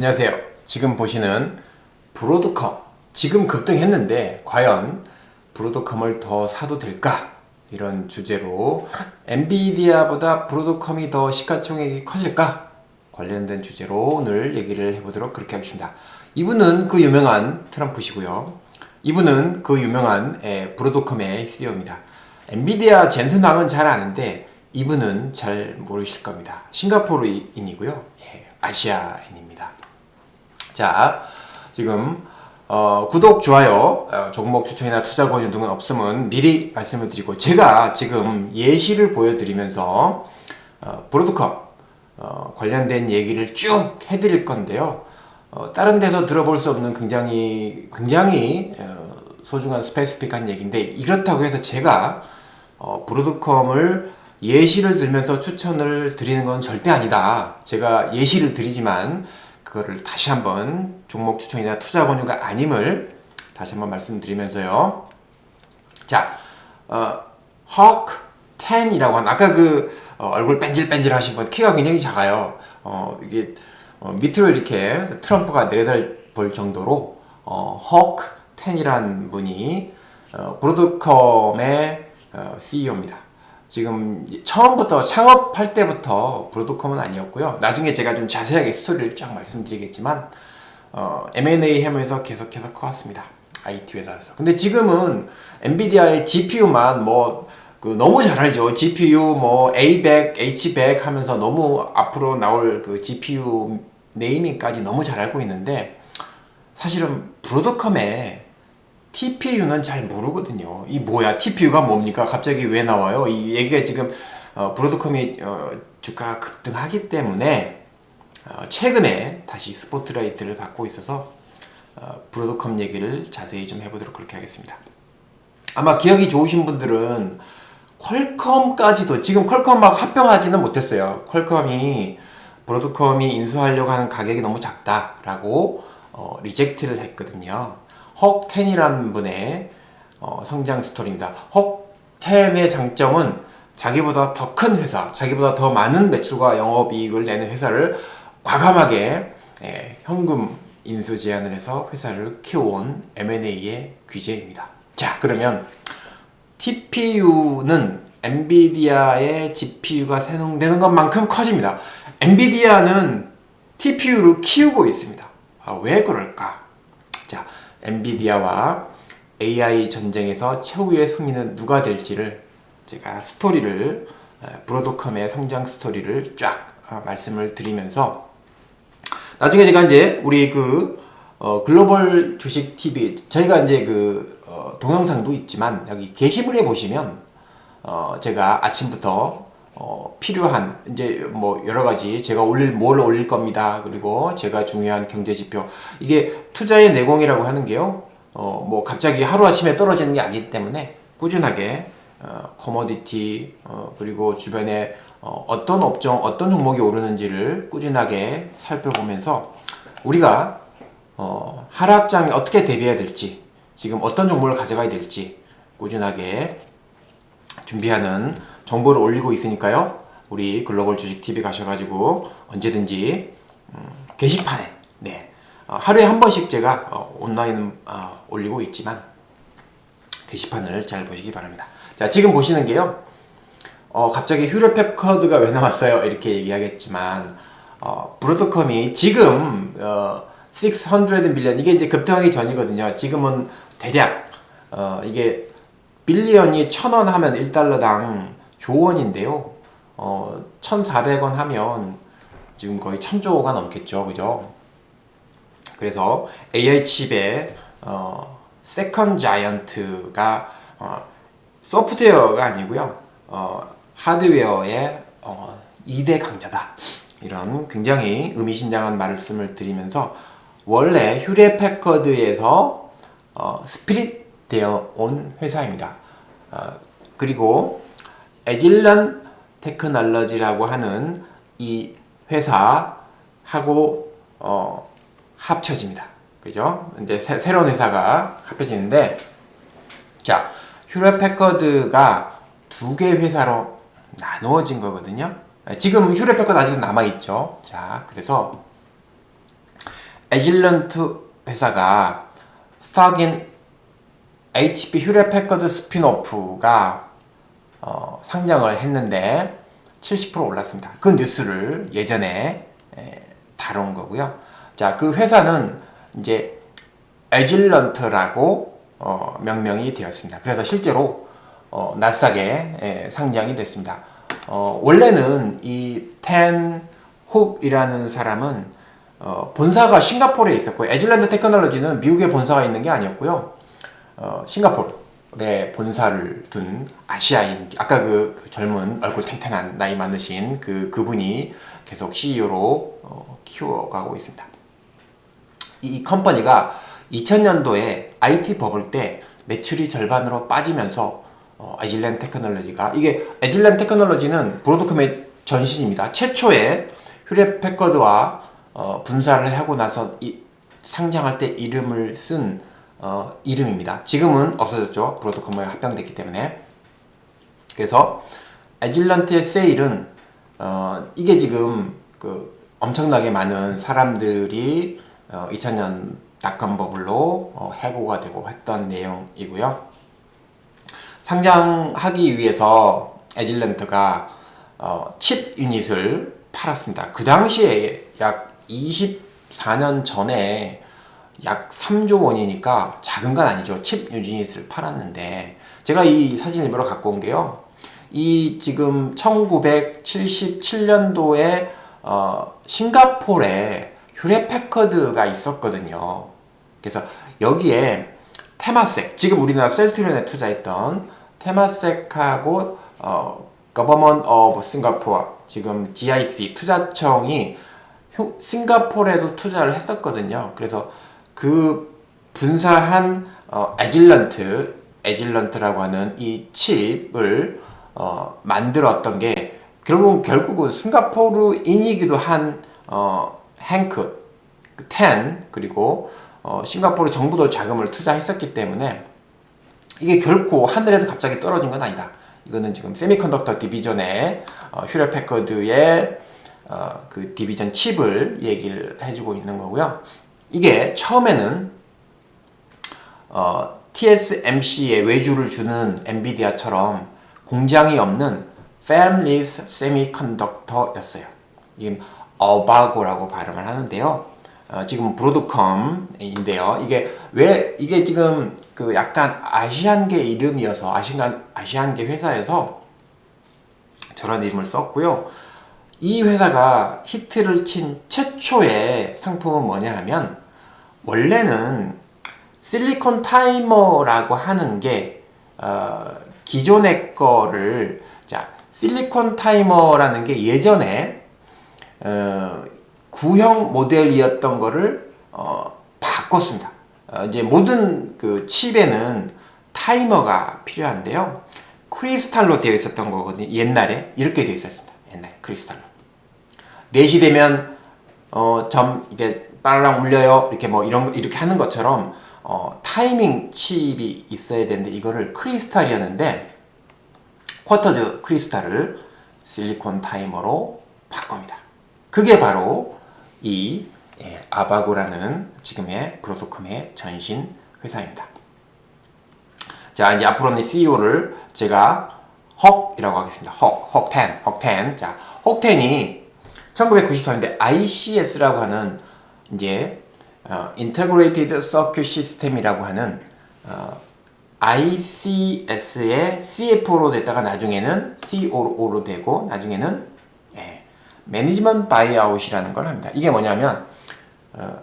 안녕하세요. 지금 보시는 브로드컴, 지금 급등했는데 과연 브로드컴을 더 사도 될까? 이런 주제로 엔비디아보다 브로드컴이 더 시가총액이 커질까? 관련된 주제로 오늘 얘기를 해보도록 그렇게 하겠습니다. 이분은 그 유명한 트럼프시고요. 이분은 그 유명한 브로드컴의 CEO입니다. 엔비디아 젠슨 왕은 잘 아는데 이분은 잘 모르실 겁니다. 싱가포르인이고요. 아시아인입니다. 자, 지금 구독, 좋아요, 종목 추천이나 투자 권유 등은 없으면 미리 말씀을 드리고, 제가 지금 예시를 보여드리면서 브로드컴 관련된 얘기를 쭉 해드릴 건데요. 다른 데서 들어볼 수 없는 굉장히 소중한 스페시픽한 얘기인데, 이렇다고 해서 제가 브로드컴을 예시를 들면서 추천을 드리는 건 절대 아니다. 제가 예시를 드리지만 그거를 다시 한번 종목 추천이나 투자 권유가 아님을 다시 한번 말씀드리면서요. 자, 허크 10이라고 하는, 아까 얼굴 뺀질뺀질 하신 분, 키가 굉장히 작아요. 이게 밑으로 이렇게 트럼프가 내려다 볼 정도로 허크 10이라는 분이 브로드컴의 CEO입니다. 지금 처음부터 창업할 때부터 브로드컴은 아니었고요. 나중에 제가 좀 자세하게 스토리를 쫙 말씀드리겠지만 M&A 하면서 계속해서 커왔습니다. IT 회사에서. 근데 지금은 엔비디아의 GPU만 너무 잘 알죠. GPU A100, H100 하면서 너무 앞으로 나올 그 GPU 네이밍까지 너무 잘 알고 있는데, 사실은 브로드컴의 TPU는 잘 모르거든요. 이 뭐야? TPU가 뭡니까? 갑자기 왜 나와요? 이 얘기가 지금 브로드컴이 주가가 급등하기 때문에 최근에 다시 스포트라이트를 받고 있어서 브로드컴 얘기를 자세히 좀 해보도록 그렇게 하겠습니다. 아마 기억이 좋으신 분들은 퀄컴까지도, 지금 퀄컴하고 합병하지는 못했어요. 퀄컴이 브로드컴이 인수하려고 하는 가격이 너무 작다라고 리젝트를 했거든요. 헉10이라는 분의 성장 스토리입니다. 헉10의 장점은 자기보다 더 큰 회사, 자기보다 더 많은 매출과 영업이익을 내는 회사를 과감하게 현금 인수 제안을 해서 회사를 키워온 M&A의 귀재입니다. 자, 그러면 TPU는 엔비디아의 GPU가 사용되는 것만큼 커집니다. 엔비디아는 TPU를 키우고 있습니다. 왜 그럴까? 자, 엔비디아와 AI 전쟁에서 최후의 승리는 누가 될지를 제가 브로드컴의 성장 스토리를 쫙 말씀을 드리면서, 나중에 제가 이제 우리 글로벌 주식 TV, 저희가 이제 동영상도 있지만 여기 게시물에 보시면 제가 아침부터 필요한 이제 여러 가지 제가 뭘 올릴 겁니다. 그리고 제가 중요한 경제 지표, 이게 투자의 내공이라고 하는 게요. 갑자기 하루아침에 떨어지는 게 아니기 때문에 꾸준하게 커머디티, 그리고 주변에 어떤 업종, 어떤 종목이 오르는지를 꾸준하게 살펴보면서 우리가 하락장에 어떻게 대비해야 될지, 지금 어떤 종목을 가져가야 될지 꾸준하게 준비하는 정보를 올리고 있으니까요. 우리 글로벌 주식 TV 가셔가지고 언제든지 게시판에 하루에 한 번씩 제가 온라인 올리고 있지만 게시판을 잘 보시기 바랍니다. 자, 지금 보시는 게요. 갑자기 휴레페커드가 왜 나왔어요? 이렇게 얘기하겠지만 브로드컴이 지금 600 밀리언, 이게 이제 급등하기 전이거든요. 지금은 대략 이게 빌리언이 1000원 하면 1달러당 조원인데요. 1400원 하면 지금 거의 1000조가 넘겠죠. 그죠? 그래서 AI 칩의 세컨 자이언트가 소프트웨어가 아니고요. 하드웨어의 2대 강자다. 이런 굉장히 의미심장한 말씀을 드리면서, 원래 휴레패커드에서 스피릿 되어 온 회사입니다. 그리고 에질런 테크놀로지라고 하는 이 회사하고 합쳐집니다. 그죠? 이제 새로운 회사가 합쳐지는데, 자, 휴레패커드가 두 개 회사로 나누어진 거거든요. 지금 휴레패커드 아직도 남아있죠. 자, 그래서 에질런트 회사가 스탁인 HP 휴렛패커드 스피노프가 상장을 했는데 70% 올랐습니다. 그 뉴스를 예전에 다룬 거고요. 자, 그 회사는 이제 에질런트라고 명명이 되었습니다. 그래서 실제로 나스닥에 상장이 됐습니다. 원래는 이 텐 훅이라는 사람은 본사가 싱가포르에 있었고, 에질런트 테크놀로지는 미국에 본사가 있는 게 아니었고요. 싱가포르에 본사를 둔 아시아인, 아까 그 젊은 얼굴 탱탱한 나이 많으신 그분이 계속 CEO로 키워가고 있습니다. 이 컴퍼니가 2000년도에 IT 버블 때 매출이 절반으로 빠지면서 에질렌트 테크놀로지가, 이게 에질렌트 테크놀로지는 브로드컴의 전신입니다. 최초의 휴렛패커드와 분사를 하고 나서 상장할 때 이름을 쓴 이름입니다. 지금은 없어졌죠. 브로드컴에 합병됐기 때문에. 그래서 에질런트의 세일은 이게 지금 엄청나게 많은 사람들이 2000년 닷컴 버블로 해고가 되고 했던 내용이고요. 상장하기 위해서 에질런트가 칩 유닛을 팔았습니다. 그 당시에 약 24년 전에 약 3조 원이니까 작은 건 아니죠. 칩 유닛을 팔았는데, 제가 이 사진 일부러 갖고 온 게요, 이 지금 1977년도에 싱가포르에 휴렛패커드가 있었거든요. 그래서 여기에 테마섹, 지금 우리나라 셀트리온에 투자했던 테마섹하고 Government of Singapore, 지금 GIC 투자청이 싱가포르에도 투자를 했었거든요. 그래서 그 분사한 에질런트라고 하는 이 칩을 만들었던 게 결국은 싱가포르인이기도 한 행크, 텐, 그리고 싱가포르 정부도 자금을 투자했었기 때문에 이게 결코 하늘에서 갑자기 떨어진 건 아니다. 이거는 지금 세미컨덕터 디비전의 휴렛패커드의 그 디비전 칩을 얘기를 해주고 있는 거고요. 이게 처음에는 TSMC에 외주를 주는 엔비디아처럼 공장이 없는 Fabless Semiconductor였어요. 이게 어바고라고 발음을 하는데요. 지금 브로드컴인데요. 이게 지금 그 약간 아시안계 이름이어서 아시안계 회사에서 저런 이름을 썼고요. 이 회사가 히트를 친 최초의 상품은 뭐냐 하면, 원래는 실리콘 타이머라고 하는 게 기존의 거를, 자, 실리콘 타이머라는 게 예전에 구형 모델이었던 거를 바꿨습니다. 이제 모든 그 칩에는 타이머가 필요한데요. 크리스탈로 되어 있었던 거거든요. 옛날에 이렇게 되어 있었습니다. 옛날에 크리스탈로. 4시 되면 이게 빠르랑 울려요. 이렇게 이렇게 하는 것처럼 타이밍 칩이 있어야 되는데, 이거를 크리스탈이었는데 쿼터즈 크리스탈을 실리콘 타이머로 바꿉니다. 그게 바로 이 아바고라는 지금의 브로드컴의 전신 회사입니다. 자, 이제 앞으로는 CEO를 제가 헉이라고 하겠습니다. 헉텐. 자, 헉텐이 1994년대 ICS라고 하는 이제 Integrated Circuit System이라고 하는 ICS의 CFO로 됐다가 나중에는 COO로 되고, 나중에는 매니지먼트 바이아웃이라는 걸 합니다. 이게 뭐냐면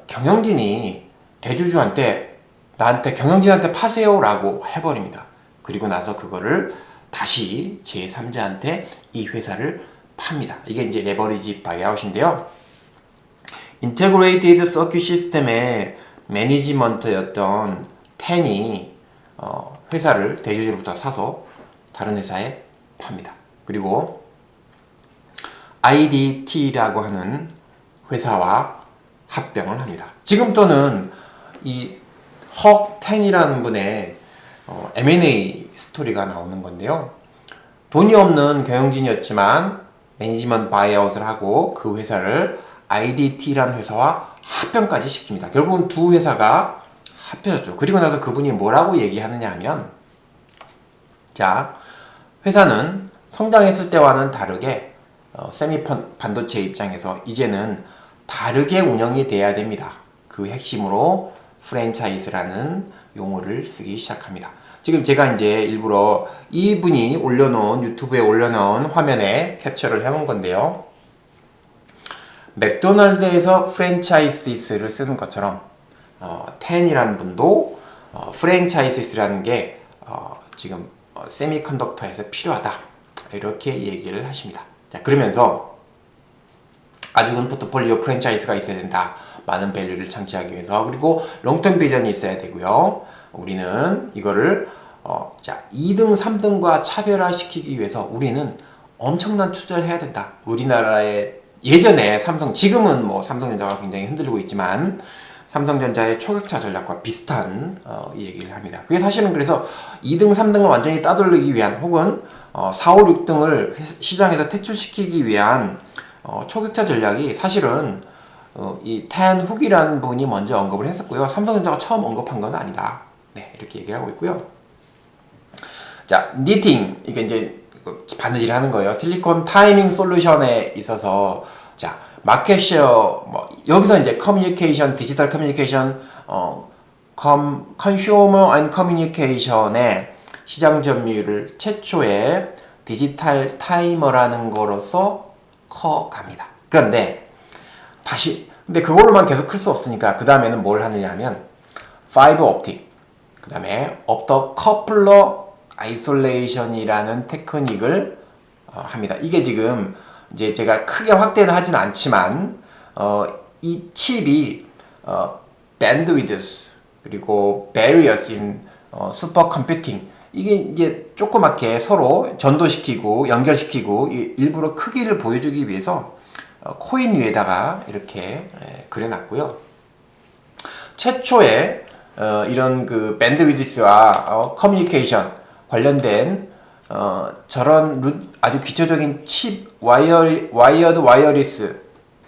경영진이 대주주한테 나한테 경영진한테 파세요라고 해버립니다. 그리고 나서 그거를 다시 제3자한테 이 회사를 팝니다. 이게 이제 레버리지 바이아웃인데요. 인테그레이티드 서큐 시스템의 매니지먼트였던 텐이 회사를 대주주로부터 사서 다른 회사에 팝니다. 그리고 IDT라고 하는 회사와 합병을 합니다. 지금 또는 이 헉텐이라는 분의 M&A 스토리가 나오는 건데요. 돈이 없는 경영진이었지만 매니지먼트 바이아웃을 하고 그 회사를 IDT라는 회사와 합병까지 시킵니다. 결국은 두 회사가 합쳐졌죠. 그리고 나서 그분이 뭐라고 얘기하느냐 하면, 자, 회사는 성장했을 때와는 다르게 세미 반도체 입장에서 이제는 다르게 운영이 돼야 됩니다. 그 핵심으로 프랜차이즈라는 용어를 쓰기 시작합니다. 지금 제가 이제 일부러 이분이 올려놓은, 유튜브에 올려놓은 화면에 캡처를 해놓은 건데요. 맥도날드에서 프랜차이시스를 쓰는 것처럼 텐이라는 분도 프랜차이시스라는 게 지금 세미컨덕터에서 필요하다, 이렇게 얘기를 하십니다. 자, 그러면서 아주근 포트폴리오 프랜차이즈가 있어야 된다. 많은 밸류를 창출하기 위해서. 그리고 롱텀 비전이 있어야 되고요. 우리는 이거를 2등, 3등과 차별화시키기 위해서 우리는 엄청난 투자를 해야 된다. 우리나라의 예전에 삼성, 지금은 뭐 삼성전자가 굉장히 흔들리고 있지만 삼성전자의 초격차 전략과 비슷한 얘기를 합니다. 그게 사실은 그래서 2등, 3등을 완전히 따돌리기 위한, 혹은 4, 5, 6등을 시장에서 퇴출시키기 위한 초격차 전략이 사실은 이 텐 훅이라는 분이 먼저 언급을 했었고요. 삼성전자가 처음 언급한 건 아니다. 네, 이렇게 얘기를 하고 있고요. 자, 니팅, 이게 이제 바느질 하는 거예요. 실리콘 타이밍 솔루션에 있어서, 자, 마켓 쉐어, 뭐 여기서 이제 커뮤니케이션, 디지털 커뮤니케이션, 컨슈머 앤 커뮤니케이션의 시장 점유율을 최초의 디지털 타이머라는 거로서 커갑니다. 그런데 다시, 근데 그걸로만 계속 클 수 없으니까 그 다음에는 뭘 하느냐 하면 파이버 옵틱, 그 다음에 옵터 커플러 아이솔레이션이라는 테크닉을 합니다. 이게 지금 이제 제가 크게 확대는 하진 않지만 이 칩이 밴드위드스 그리고 베리어스 인 슈퍼 컴퓨팅, 이게 이제 조그맣게 서로 전도시키고 연결시키고 일부러 크기를 보여주기 위해서 코인 위에다가 이렇게 그려놨고요. 최초의 이런 그 밴드위드스와 커뮤니케이션 관련된 저런 아주 기초적인 칩, 와이어드 와이어리스,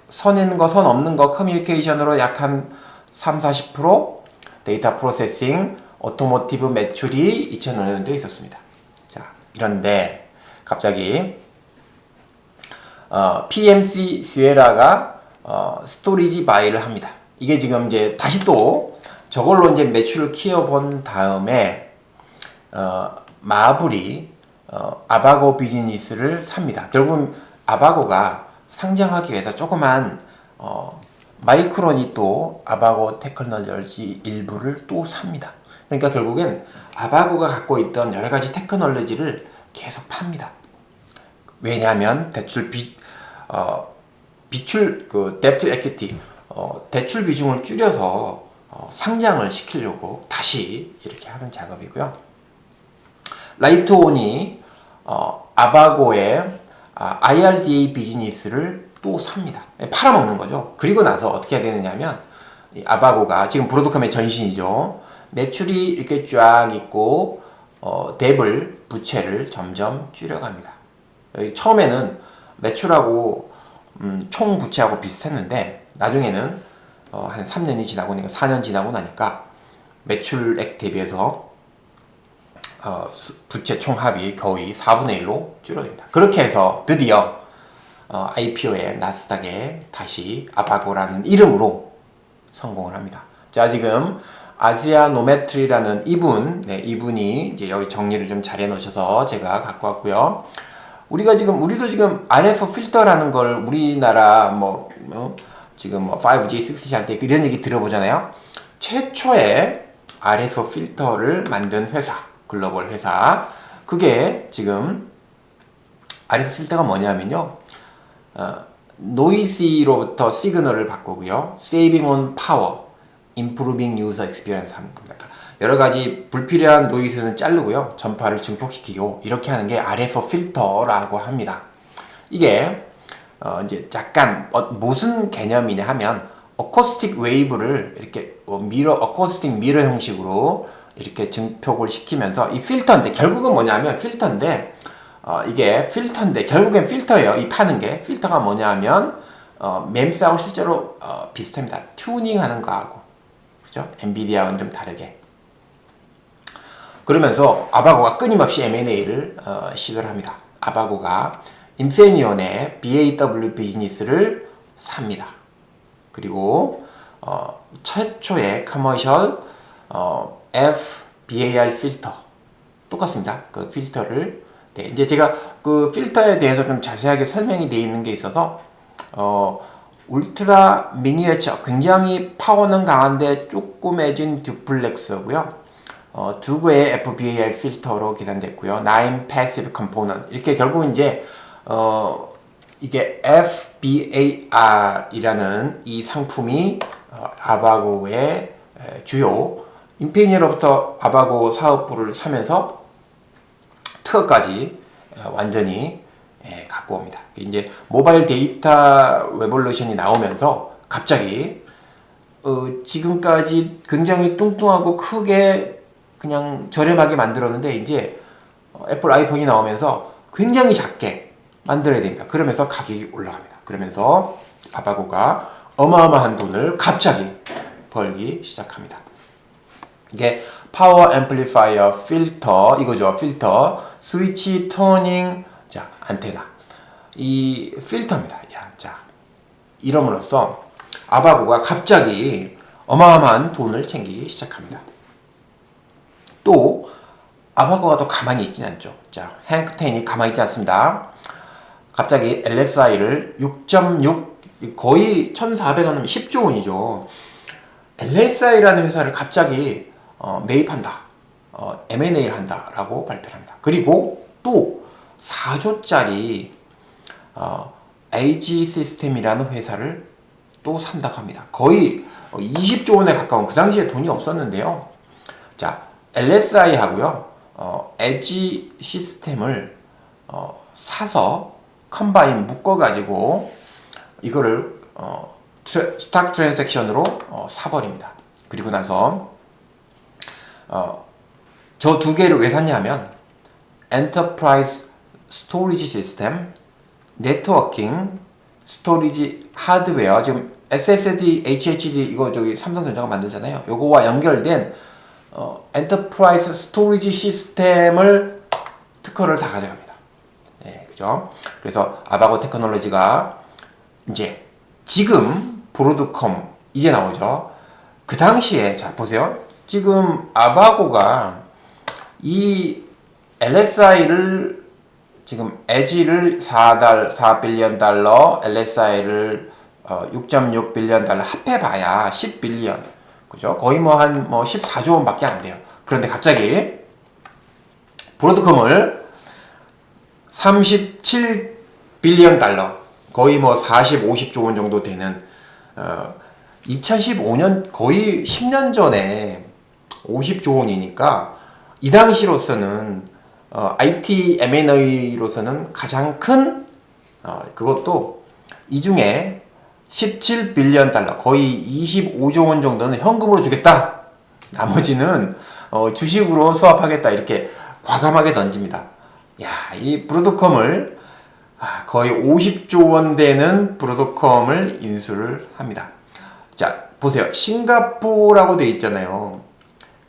선 있는 거, 선 없는 거 커뮤니케이션으로 약 한 30-40% 데이터 프로세싱, 오토모티브 매출이 2005년도에 있었습니다. 자, 이런데 갑자기 PMC 시에라가 스토리지 바이를 합니다. 이게 지금 이제 다시 또 저걸로 이제 매출을 키워본 다음에 마블이 아바고 비즈니스를 삽니다. 결국은 아바고가 상장하기 위해서 조그만 마이크론이 또 아바고 테크놀로지 일부를 또 삽니다. 그러니까 결국엔 아바고가 갖고 있던 여러 가지 테크놀로지를 계속 팝니다. 왜냐하면 비출 그 뎁트 에퀴티, 대출 비중을 줄여서 상장을 시키려고 다시 이렇게 하는 작업이고요. 라이트온이 아바고의 IRDA 비즈니스를 또 삽니다. 팔아먹는 거죠. 그리고 나서 어떻게 해야 되느냐면 아바고가 지금 브로드컴의 전신이죠. 매출이 이렇게 쫙 있고 뎁을, 부채를 점점 줄여갑니다. 처음에는 매출하고 총 부채하고 비슷했는데 나중에는 한 3년이 지나고 나니까 4년 지나고 나니까 매출액 대비해서 부채 총합이 거의 4분의 1로 줄어듭니다. 그렇게 해서 드디어 IPO에 나스닥에 다시 아바고라는 이름으로 성공을 합니다. 자, 지금 아시아노메트리라는 이분이 이제 여기 정리를 좀 잘 해놓으셔서 제가 갖고 왔고요. 우리도 지금 RF 필터라는 걸 우리나라 지금 5G, 6G 할 때 이런 얘기 들어보잖아요. 최초의 RF 필터를 만든 회사, 글로벌 회사. 그게 지금 RF 필터가 뭐냐면요. 노이시로부터 시그널을 바꾸고요. Saving on power, improving user experience 하는 겁니다. 여러 가지 불필요한 노이즈는 자르고요. 전파를 증폭시키고 이렇게 하는 게 RF 필터라고 합니다. 이게 이제 약간 무슨 개념이냐 하면 어쿠스틱 웨이브를 이렇게 어쿠스틱 미러 형식으로 이렇게 증폭을 시키면서 이 필터인데 결국은 뭐냐면 필터인데 이게 필터인데 결국엔 필터예요. 이 파는 게 필터가 뭐냐면 멤스하고 실제로 비슷합니다. 튜닝하는 거하고, 그죠? 엔비디아와는 좀 다르게. 그러면서 아바고가 끊임없이 M&A를 시도를 합니다. 아바고가 인피니온의 BAW 비즈니스를 삽니다. 그리고 최초의 커머셜 FBAR 필터 똑같습니다. 그 필터를 이제 제가 그 필터에 대해서 좀 자세하게 설명이 되어 있는 게 있어서 울트라 미니어처 굉장히 파워는 강한데 조그매진 듀플렉스고요. 두 개의 FBAR 필터로 계산됐고요. 9 passive component 이렇게 결국 이제 이게 FBAR이라는 이 상품이 아바고의 주요 인피니로부터 아바고 사업부를 사면서 특허까지 완전히 갖고 옵니다. 이제 모바일 데이터 레볼루션이 나오면서 갑자기 지금까지 굉장히 뚱뚱하고 크게 그냥 저렴하게 만들었는데 이제 애플 아이폰이 나오면서 굉장히 작게 만들어야 됩니다. 그러면서 가격이 올라갑니다. 그러면서 아바고가 어마어마한 돈을 갑자기 벌기 시작합니다. 이게 파워 앰플리파이어 필터 이거죠. 필터 스위치 토닝 자 안테나 이 필터입니다. 자 이름으로써 아바고가 갑자기 어마어마한 돈을 챙기기 시작합니다. 또 아바고가 또 가만히 있진 않죠. 자 행크 텐이 가만히 있지 않습니다. 갑자기 LSI를 6.6 거의 1,400원이면 10조 원이죠. LSI라는 회사를 갑자기 매입한다. M&A를 한다라고 발표합니다. 그리고 또 4조짜리 AG 시스템이라는 회사를 또 산다고 합니다. 거의 20조 원에 가까운 그 당시에 돈이 없었는데요. 자, LSI 하고요. AG 시스템을 사서 컴바인 묶어가지고 이거를 스탁 트랜잭션으로 사버립니다. 그리고 나서 저 두 개를 왜 샀냐면 엔터프라이즈 스토리지 시스템, 네트워킹, 스토리지 하드웨어 지금 SSD, HDD 이거 저기 삼성전자가 만들잖아요. 요거와 연결된 엔터프라이즈 스토리지 시스템을 특허를 다 가져갑니다. 네, 그죠? 그래서 아바고 테크놀로지가 이제 지금 브로드컴 이제 나오죠. 그 당시에 자 보세요. 지금 아바고가 이 LSI를 지금 에지를 4빌리언 달러, LSI를 6.6 빌리언 달러 합해봐야 10빌리언 그죠? 거의 뭐 한 14조 원밖에 안 돼요. 그런데 갑자기 브로드컴을 37빌리언 달러 거의 뭐 40, 50조 원 정도 되는 2015년 거의 10년 전에 50조 원이니까 이 당시로서는 IT M&A로서는 가장 큰 그것도 이 중에 17빌리언 달러 거의 25조 원 정도는 현금으로 주겠다. 나머지는 주식으로 수합하겠다. 이렇게 과감하게 던집니다. 야, 이 브로드컴을 거의 50조 원 되는 브로드컴을 인수를 합니다. 자, 보세요. 싱가포르라고 되어 있잖아요.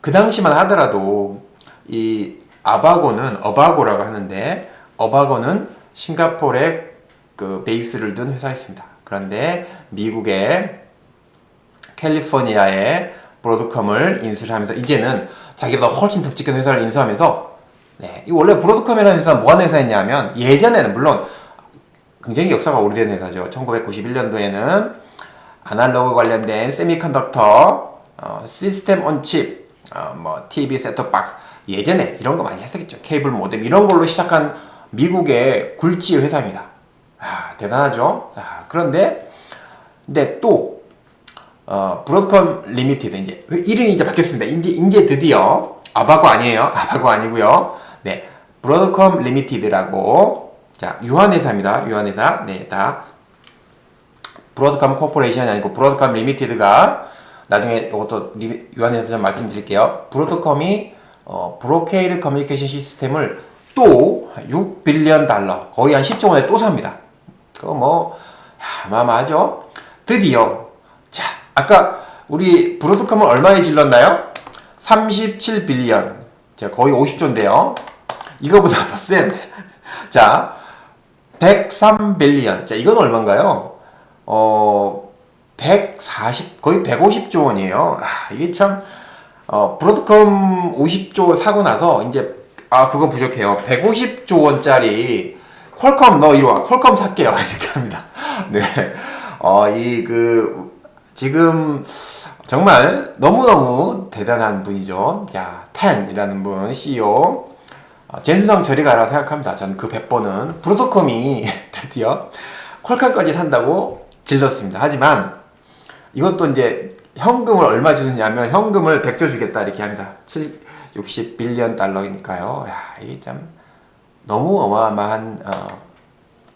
그 당시만 하더라도 이 어바고라고 하는데 어바고는 싱가포르에 그 베이스를 둔 회사였습니다. 그런데 미국의 캘리포니아의 브로드컴을 인수를 하면서 이제는 자기보다 훨씬 덕직한 회사를 인수하면서 네, 이 원래 브로드컴이라는 회사는 뭐 하는 회사였냐면 예전에는 물론 굉장히 역사가 오래된 회사죠. 1991년도에는 아날로그 관련된 세미컨덕터, 시스템 온 칩, TV 셋톱 박스 예전에 이런 거 많이 했었겠죠. 케이블 모뎀 이런 걸로 시작한 미국의 굴지 회사입니다. 대단하죠. 그런데 또 브로드컴 리미티드 이제 이름이 이제 바뀌었습니다. 이제 드디어 아바고 아니에요. 아바고 아니고요. 네, 브로드컴 리미티드라고 자 유한회사입니다. 유한회사 네, 다 브로드컴 코퍼레이션이 아니고 브로드컴 리미티드가 나중에 이것도 유한회사 좀 말씀드릴게요. 브로드컴이 브로케이드 커뮤니케이션 시스템을 또 6빌리언 달러 거의 한 10조 원에 또 삽니다. 그거 뭐 어마어마하죠? 드디어, 자, 아까 우리 브로드컴은 얼마에 질렀나요? 37빌리언. 자, 거의 50조인데요. 이거보다 더 센. 자, 103빌리언. 자, 이건 얼마인가요? 140, 거의 150조 원이에요. 이게 참, 브로드컴 50조 사고 나서, 이제, 그거 부족해요. 150조 원짜리 퀄컴 너 이리 와. 퀄컴 살게요. 이렇게 합니다. 네. 지금, 정말 너무너무 대단한 분이죠. 자, 텐이라는 분, CEO. 젠슨왕 저리 가라 생각합니다. 저는 그 100번은 브로드컴이 드디어 퀄컴까지 산다고 질렀습니다. 하지만 이것도 이제 현금을 얼마 주느냐면 현금을 100조 주겠다 이렇게 합니다. 60빌리언 달러니까요. 이게 참 너무 어마어마한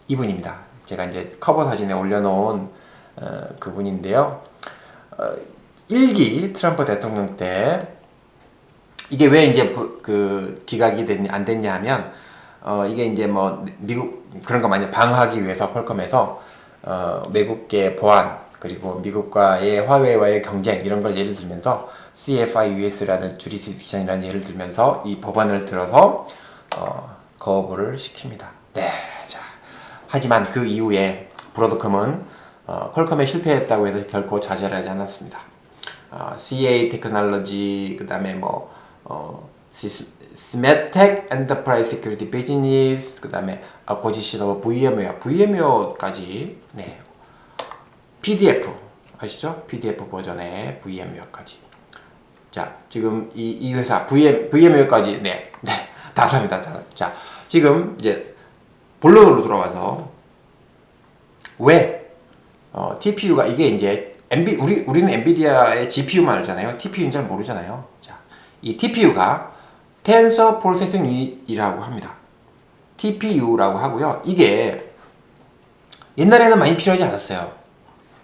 이분입니다. 제가 이제 커버 사진에 올려놓은 그분인데요. 1기 트럼프 대통령 때 이게 왜 이제 기각이 안 됐냐 하면 이게 이제 뭐 미국 그런 거 많이 방어하기 위해서 퀄컴에서 외국계 보안 그리고 미국과의 화웨이와의 경쟁 이런 걸 예를 들면서 CFIUS라는 주리스딕션이라는 예를 들면서 이 법안을 들어서 거부를 시킵니다. 네, 자 하지만 그 이후에 브로드컴은 퀄컴에 실패했다고 해서 결코 좌절하지 않았습니다. CA 테크놀로지 그 다음에 뭐 스메텍 엔터프라이즈 시큐리티 비즈니스 그 다음에 아코지션 오브 VMware까지 네. PDF 아시죠? PDF 버전의 VMware까지 자 지금 이 회사 VMware까지 네 다 삽니다. 자 지금 이제 본론으로 돌아와서 왜 TPU가 이게 이제 우리는 엔비디아의 GPU만 알잖아요. TPU인 잘 모르잖아요. 자, 이 TPU가 Tensor Processing Unit이라고 합니다. TPU라고 하고요. 이게 옛날에는 많이 필요하지 않았어요.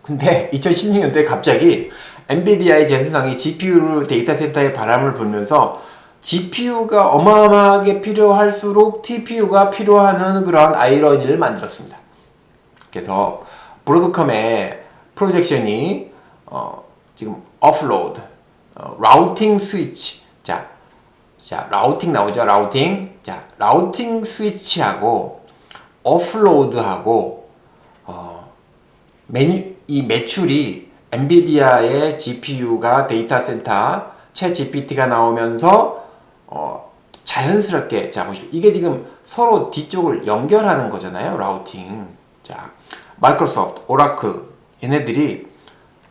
근데 2016년도에 갑자기 엔비디아의 젠슨왕이 GPU 데이터 센터에 바람을 불면서 GPU가 어마어마하게 필요할수록 TPU가 필요한 그런 아이러니를 만들었습니다. 그래서 브로드컴의 프로젝션이 지금 오프로드, 라우팅 스위치 자 라우팅 나오죠. 라우팅 스위치하고 오프로드하고 이 매출이 엔비디아의 GPU가 데이터 센터 챗 GPT가 나오면서 자연스럽게 자 보시죠. 이게 지금 서로 뒤쪽을 연결하는 거잖아요. 라우팅. 자 마이크로소프트, 오라클 얘네들이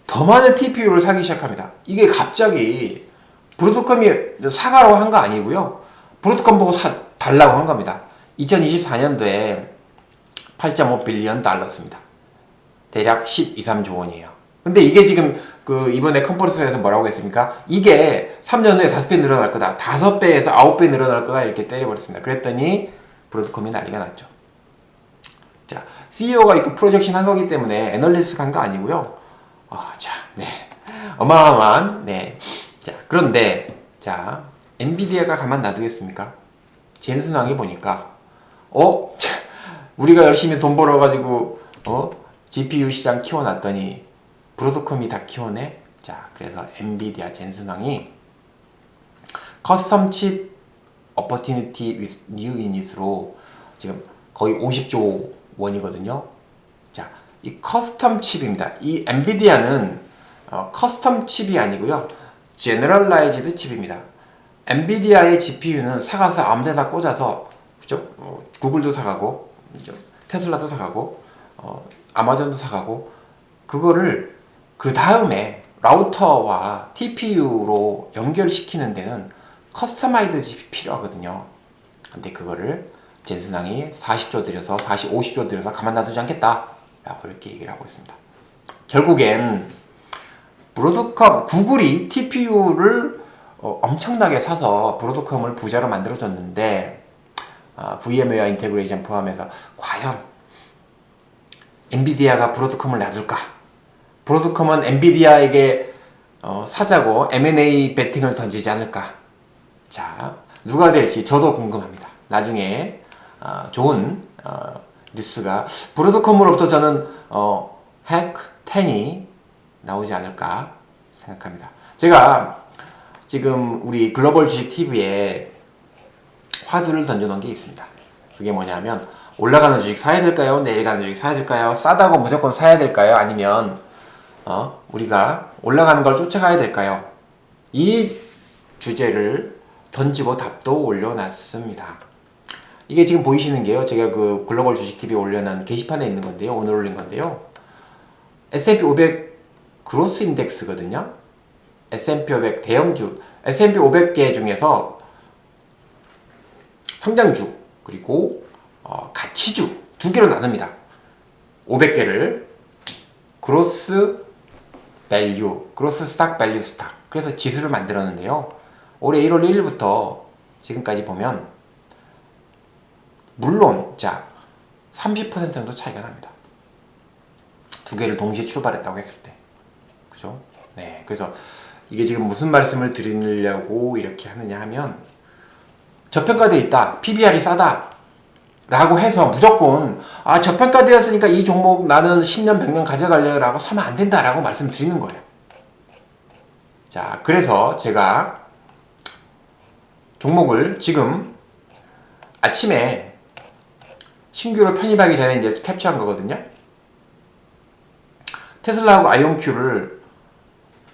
더 많은 TPU를 사기 시작합니다. 이게 갑자기 브로드컴이 사가라고 한 거 아니고요. 브로드컴 보고 달라고 한 겁니다. 2024년도에 8.5빌리언 달러입니다. 대략 13조 원이에요. 근데 이게 지금 이번에 컨퍼런스에서 뭐라고 했습니까? 이게 3년 후에 5배 늘어날 거다. 5배에서 9배 늘어날 거다. 이렇게 때려버렸습니다. 그랬더니 브로드컴이 난리가 났죠. 자, CEO가 이거 프로젝션 한 거기 때문에 애널리스트가 한 거 아니고요. 네. 어마어마한, 네. 자, 그런데, 자, 엔비디아가 가만 놔두겠습니까? 젠슨왕이 보니까, 우리가 열심히 돈 벌어가지고, GPU 시장 키워놨더니, 브로드컴이 다 키워내? 자, 그래서 엔비디아 젠슨왕이 커스텀 칩 opportunity with new unit으로 지금 거의 50조 원이거든요. 자, 이 커스텀 칩입니다. 이 엔비디아는 커스텀 칩이 아니고요. 제너럴라이즈드 칩입니다. 엔비디아의 GPU는 사가서 아무 데나 꽂아서 그죠? 구글도 사가고 그죠? 테슬라도 사가고 아마존도 사가고 그거를 그 다음에 라우터와 TPU로 연결시키는 데는 커스터마이드 칩이 필요하거든요. 근데 그거를 젠슨왕이 40조 들여서 50조 들여서 가만 놔두지 않겠다 라고 이렇게 얘기를 하고 있습니다. 결국엔 브로드컴 구글이 TPU를 엄청나게 사서 브로드컴을 부자로 만들어줬는데 VM웨어 인테그레이션 포함해서 과연 엔비디아가 브로드컴을 놔둘까? 브로드컴은 엔비디아에게 사자고 M&A 배팅을 던지지 않을까? 자, 누가 될지 저도 궁금합니다. 나중에 좋은 뉴스가 브로드컴으로부터 저는 핵 10이 나오지 않을까 생각합니다. 제가 지금 우리 글로벌 주식 TV에 화두를 던져놓은 게 있습니다. 그게 뭐냐면 올라가는 주식 사야 될까요? 내려가는 주식 사야 될까요? 싸다고 무조건 사야 될까요? 아니면 우리가 올라가는 걸 쫓아가야 될까요? 이 주제를 던지고 답도 올려놨습니다. 이게 지금 보이시는 게요. 제가 그 글로벌 주식 TV에 올려놓은 게시판에 있는 건데요. 오늘 올린 건데요. S&P 500 그로스 인덱스거든요. S&P 500 대형주, S&P 500개 중에서 성장주 그리고 가치주 두 개로 나눕니다. 500개를 그로스 밸류, 그로스 스탁, 밸류 스탁. 그래서 지수를 만들었는데요. 올해 1월 1일부터 지금까지 보면 물론 자 30% 정도 차이가 납니다. 두 개를 동시에 출발했다고 했을 때. 그죠? 네. 그래서 이게 지금 무슨 말씀을 드리려고 이렇게 하느냐 하면 저평가되어 있다. PBR이 싸다. 라고 해서 무조건 저평가되었으니까 이 종목 나는 10년 100년 가져갈래요 라고 사면 안 된다 라고 말씀드리는 거예요. 자, 그래서 제가 종목을 지금 아침에 신규로 편입하기 전에 이제 캡처한 거거든요. 테슬라하고 아이온큐를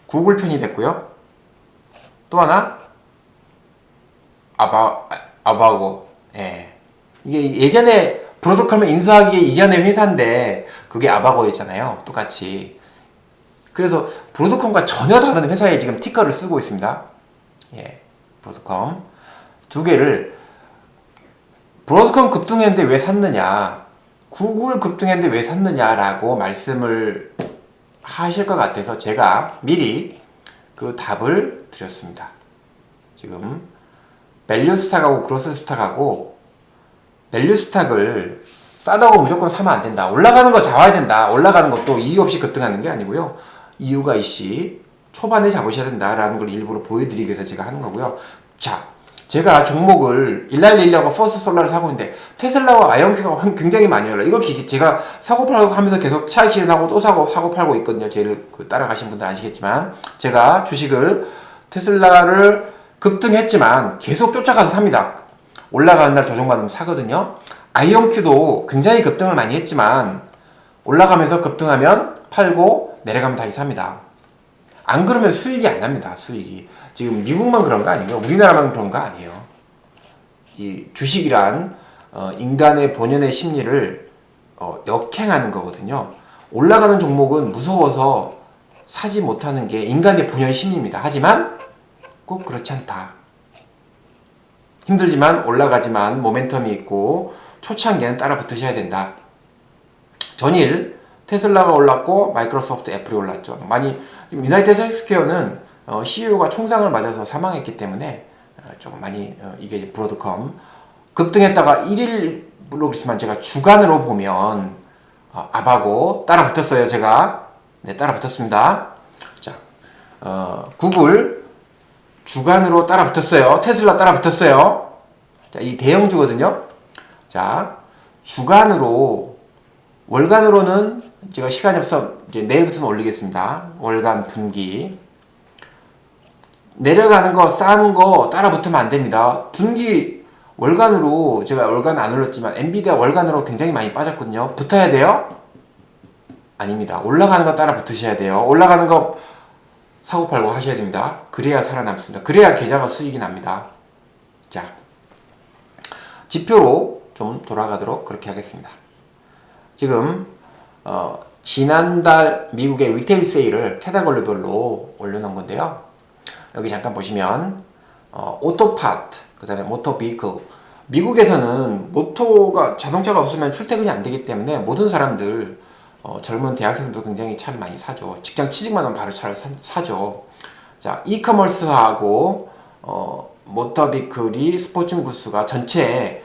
구글 편입했고요. 또 하나 아바고. 예. 이게 예전에 브로드컴을 인수하기 이전의 회사인데 그게 아바고였잖아요. 똑같이. 그래서 브로드컴과 전혀 다른 회사에 지금 티커를 쓰고 있습니다. 예. 브로드컴 두 개를 브로드컴 급등했는데 왜 샀느냐, 구글 급등했는데 왜 샀느냐라고 말씀을 하실 것 같아서 제가 미리 그 답을 드렸습니다. 지금 밸류 스탁하고 그로스 스탁하고 밸류 스탁을 싸다고 무조건 사면 안 된다. 올라가는 거 잡아야 된다. 올라가는 것도 이유 없이 급등하는 게 아니고요. 이유가 있이 초반에 잡으셔야 된다라는 걸 일부러 보여드리기 위해서 제가 하는 거고요. 자, 제가 종목을 191하고 퍼스트 솔라를 사고 있는데 테슬라와 아이온큐가 굉장히 많이 올라. 이걸 제가 사고 팔고 하면서 계속 차익 실현하고 또 사고 팔고 있거든요. 제일 따라가신 분들 아시겠지만 제가 주식을 테슬라를 급등했지만 계속 쫓아가서 삽니다. 올라가는 날 조정받으면 사거든요. 아이온큐도 굉장히 급등을 많이 했지만 올라가면서 급등하면 팔고 내려가면 다시 삽니다. 안 그러면 수익이 안 납니다. 수익이. 지금 미국만 그런 거 아니고요. 우리나라만 그런 거 아니에요. 이 주식이란 인간의 본연의 심리를 역행하는 거거든요. 올라가는 종목은 무서워서 사지 못하는 게 인간의 본연 심리입니다. 하지만 꼭 그렇지 않다. 힘들지만 올라가지만 모멘텀이 있고 초창기에는 따라 붙으셔야 된다. 전일 테슬라가 올랐고 마이크로소프트, 애플이 올랐죠. 많이 유나이티드 헬스케어는 CEO가 총상을 맞아서 사망했기 때문에 조금 많이 이게 브로드컴 급등했다가 1일로 그렇지만 제가 주간으로 보면 아바고 따라 붙었어요. 제가 따라 붙었습니다. 자, 구글 주간으로 따라 붙었어요. 테슬라 따라 붙었어요. 자, 이 대형주거든요. 자, 주간으로, 월간으로는 제가 시간이 없어 이제 내일부터는 올리겠습니다. 월간 분기. 내려가는 거, 싼 거 따라 붙으면 안 됩니다. 분기 월간으로 제가 월간 안 올렸지만 엔비디아 월간으로 굉장히 많이 빠졌거든요. 붙어야 돼요? 아닙니다. 올라가는 거 따라 붙으셔야 돼요. 올라가는 거 사고 팔고 하셔야 됩니다. 그래야 살아남습니다. 그래야 계좌가 수익이 납니다. 자, 지표로 좀 돌아가도록 그렇게 하겠습니다. 지금 지난달 미국의 리테일 세일을 캐테고리별로 올려놓은 건데요. 여기 잠깐 보시면 오토파트, 그 다음에 모터 비클. 미국에서는 모토가 자동차가 없으면 출퇴근이 안 되기 때문에 모든 사람들 젊은 대학생들도 굉장히 차를 많이 사죠. 직장 취직만 하면 바로 차를 사죠. 자, 이커머스하고 모터 비클이 스포츠 구스가 전체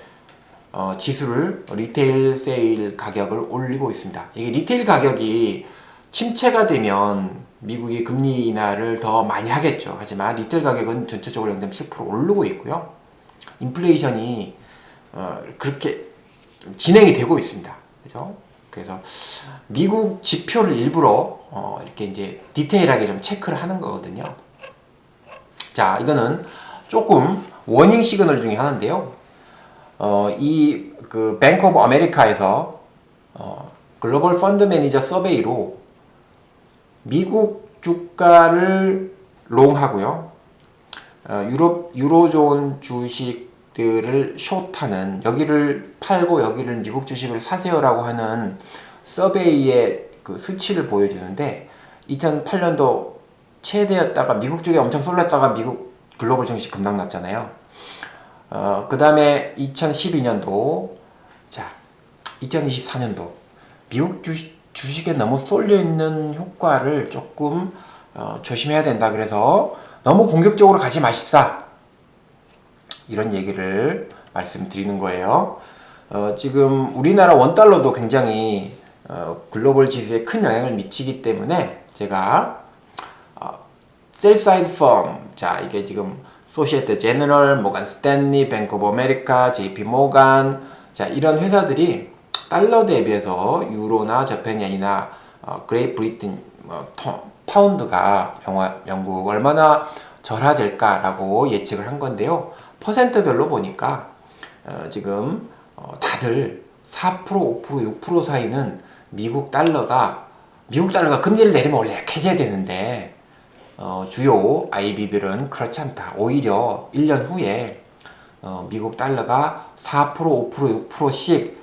지수를 리테일 세일 가격을 올리고 있습니다. 이게 리테일 가격이 침체가 되면 미국이 금리 인하를 더 많이 하겠죠. 하지만 리테일 가격은 전체적으로 0.7% 오르고 있고요. 인플레이션이 그렇게 진행이 되고 있습니다. 그죠? 그래서 미국 지표를 일부러 이렇게 이제 디테일하게 좀 체크를 하는 거거든요. 자, 이거는 조금 워닝 시그널 중에 하나인데요. 이 그 뱅크 오브 아메리카에서 글로벌 펀드 매니저 서베이로 미국 주가를 롱하고요. 유로존 주식들을 숏하는, 여기를 팔고 여기를 미국 주식을 사세요라고 하는 서베이의 그 수치를 보여주는데, 2008년도 최대였다가 미국 쪽에 엄청 쏠렸다가 미국 글로벌 증시 급락 났잖아요. 그 다음에 2012년도, 자, 2024년도 미국 주식에 너무 쏠려있는 효과를 조금 조심해야 된다. 그래서 너무 공격적으로 가지 마십사, 이런 얘기를 말씀드리는 거예요. 지금 우리나라 원달러도 굉장히 글로벌 지수에 큰 영향을 미치기 때문에 제가 셀사이드 펌, 자, 이게 지금 소시에테 제너럴, 모간 스탠리, 뱅크 오브 아메리카, JP 모간, 자, 이런 회사들이 달러 대비해서 유로나 저펜엔이나 그레이트 브리튼, 파운드가 영국 얼마나 절하될까라고 예측을 한 건데요. 퍼센트별로 보니까 지금 다들 4%, 5%, 6% 사이는 미국 달러가 금리를 내리면 원래 약해져야 되는데 주요 IB들은 그렇지 않다. 오히려 1년 후에 미국 달러가 4%, 5%, 6%씩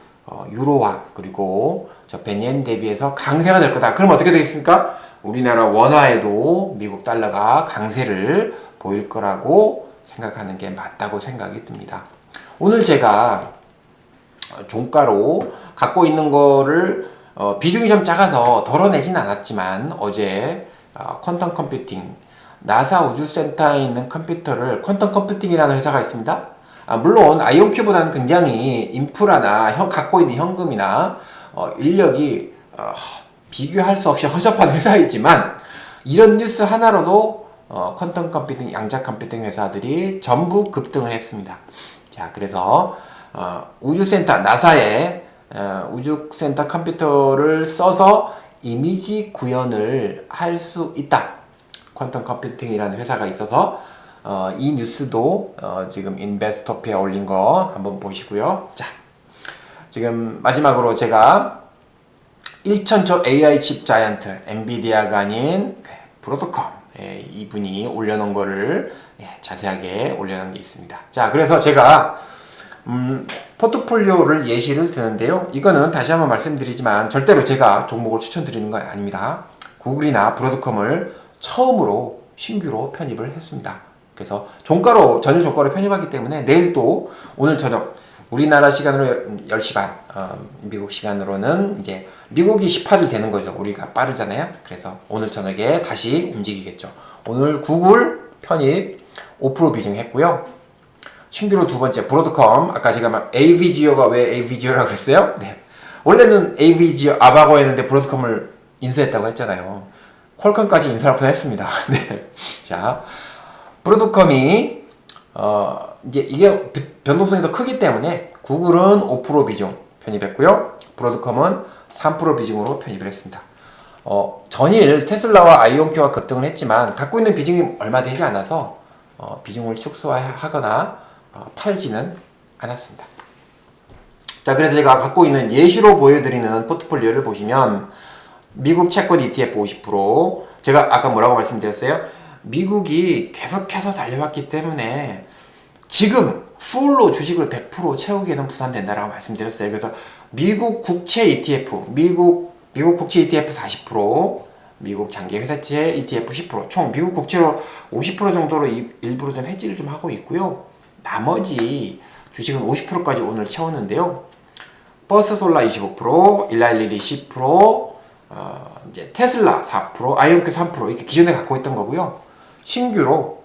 유로화 그리고 저펜 대비해서 강세가 될 거다. 그럼 어떻게 되겠습니까? 우리나라 원화에도 미국 달러가 강세를 보일 거라고 생각하는 게 맞다고 생각이 듭니다. 오늘 제가 종가로 갖고 있는 거를 비중이 좀 작아서 덜어내진 않았지만, 어제 퀀텀 컴퓨팅, 나사 우주센터에 있는 컴퓨터를, 퀀텀 컴퓨팅이라는 회사가 있습니다. 물론 아이온큐보다는 굉장히 인프라나 갖고 있는 현금이나 인력이 비교할 수 없이 허접한 회사이지만, 이런 뉴스 하나로도 퀀텀 컴퓨팅, 양자 컴퓨팅 회사들이 전부 급등을 했습니다. 자, 그래서 우주센터, 나사의 우주센터 컴퓨터를 써서 이미지 구현을 할 수 있다. 퀀텀 컴퓨팅이라는 회사가 있어서 이 뉴스도 지금 인베스토피에 올린 거 한번 보시고요. 자, 지금 마지막으로 제가 1천조 AI 칩 자이언트 엔비디아가 아닌 브로드컴, 이분이 올려놓은 거를 자세하게 올려놓은 게 있습니다. 자, 그래서 제가 포트폴리오를 예시를 드는데요. 이거는 다시 한번 말씀드리지만 절대로 제가 종목을 추천드리는 건 아닙니다. 구글이나 브로드컴을 처음으로 신규로 편입을 했습니다. 그래서 전일 종가로 편입하기 때문에 내일 또 오늘 저녁 우리나라 시간으로 10시 반, 미국 시간으로는 이제 미국이 18일 되는 거죠. 우리가 빠르잖아요. 그래서 오늘 저녁에 다시 움직이겠죠. 오늘 구글 편입 5% 비중 했고요. 신규로 두 번째 브로드컴, 아까 제가 AVGO가 왜 AVGO라고 그랬어요? 네. 원래는 AVGO 아바고였는데 브로드컴을 인수했다고 했잖아요. 퀄컴까지 인수할 뻔했습니다. 네. 자, 브로드컴이 이제 이게 변동성이 더 크기 때문에 구글은 5% 비중 편입했고요. 브로드컴은 3% 비중으로 편입을 했습니다. 전일 테슬라와 아이온큐가 급등을 했지만 갖고 있는 비중이 얼마 되지 않아서 비중을 축소하거나 팔지는 않았습니다. 자, 그래서 제가 갖고 있는 예시로 보여드리는 포트폴리오를 보시면 미국 채권 ETF 50%, 제가 아까 뭐라고 말씀드렸어요? 미국이 계속해서 달려왔기 때문에 지금 풀로 주식을 100% 채우기에는 부담된다라고 말씀드렸어요. 그래서 미국 국채 ETF, 미국 국채 ETF 40%, 미국 장기 회사채 ETF 10%, 총 미국 국채로 50% 정도로 일부러 좀 해지를 좀 하고 있고요. 나머지 주식은 50%까지 오늘 채웠는데요. 버스솔라 25%, 일라일리 10%, 이제 테슬라 4%, 아이온큐 3% 이렇게 기존에 갖고 있던 거고요. 신규로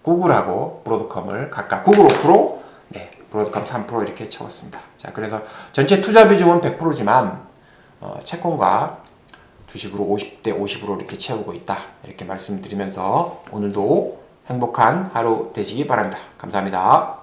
구글하고 브로드컴을 각각 구글 5%, 네, 브로드컴 3% 이렇게 채웠습니다. 자, 그래서 전체 투자 비중은 100%지만 채권과 주식으로 50대 50으로 이렇게 채우고 있다. 이렇게 말씀드리면서 오늘도 행복한 하루 되시기 바랍니다. 감사합니다.